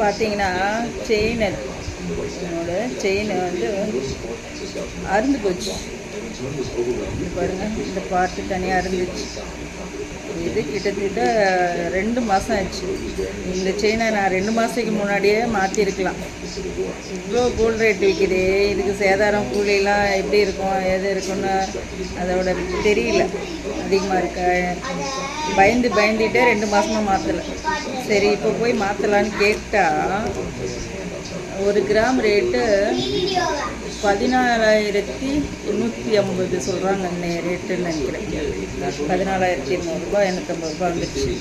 பார்த்தீங்கன்னா செயின் என்னோட செயின் வந்து அறுந்து போச்சு. இது பாருங்கள், இந்த பார்ட்டு தனியாக இருந்துச்சு. இது கிட்டத்தட்ட 2 மாதம் ஆச்சு. இந்த செயினை நான் 2 மாதத்துக்கு முன்னாடியே மாற்றிருக்கலாம். இவ்வளோ கோல்டு ரேட் விற்கிது. இதுக்கு சேதாரம் கூலிலாம் எப்படி இருக்கும், எது இருக்குன்னு அதோட தெரியல. அதிகமாக இருக்கா பயந்துட்டே 2 மாதமாக மாற்றலை. சரி, இப்போ போய் மாற்றலான்னு கேட்டால் 1 கிராம் ரேட்டு 14,850 சொல்கிறாங்க. ரேட்டுன்னு நினைக்கிறேன். 14,200 850 வந்துடுச்சு.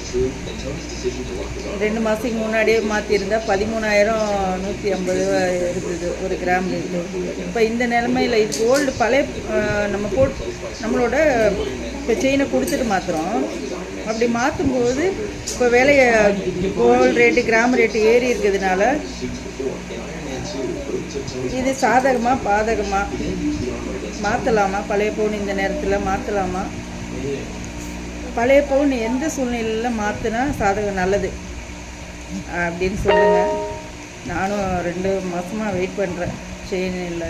2 மாதத்துக்கு முன்னாடியே மாற்றிருந்தா 13,150 இருந்தது 1 கிராம் ரேட்டு. இப்போ இந்த நிலமையில் இது கோல்டு பழைய நம்மளோட இப்போ செயினை கொடுத்துட்டு மாற்றுறோம். அப்படி மாற்றும்போது இப்போ விலைய கோல்டு ரேட்டு கிராம் ரேட்டு ஏறி இருக்கிறதுனால இது சாதகமாக பாதகமாக மாற்றலாமா? பழைய பவுன் இந்த நேரத்தில் மாற்றலாமா? பழைய பவுன் எந்த சூழ்நிலையில் மாற்றினா சாதகம் நல்லது அப்படின்னு சொல்லுங்கள். நானும் 2 மாதமாக வெயிட் பண்ணுறேன் செயினில்.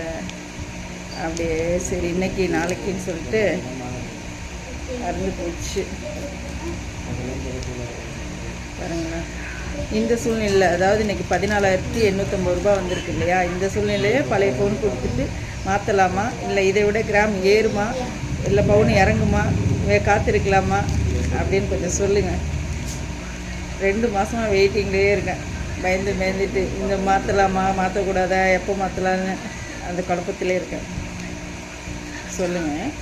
அப்படியே சரி இன்றைக்கி நாளைக்குன்னு சொல்லிட்டு அறுந்து போச்சு. பாருங்களேன், இந்த சூழ்நிலை அதாவது இன்றைக்கி 14,850 வந்திருக்கு இல்லையா? இந்த சூழ்நிலையே பழைய பவுன் கொடுத்துட்டு மாற்றலாமா, இல்லை இதை விட கிராம் ஏறுமா, இல்லை பவுன் இறங்குமா, காத்திருக்கலாமா அப்படின்னு கொஞ்சம் சொல்லுங்கள். 2 மாதமாக வெயிட்டிங்லேயே இருக்கேன். பயந்துட்டு இந்த மாற்றலாமா மாற்றக்கூடாதா, எப்போ மாற்றலான்னு அந்த குழப்பத்திலே இருக்கேன். சொல்லுங்கள்.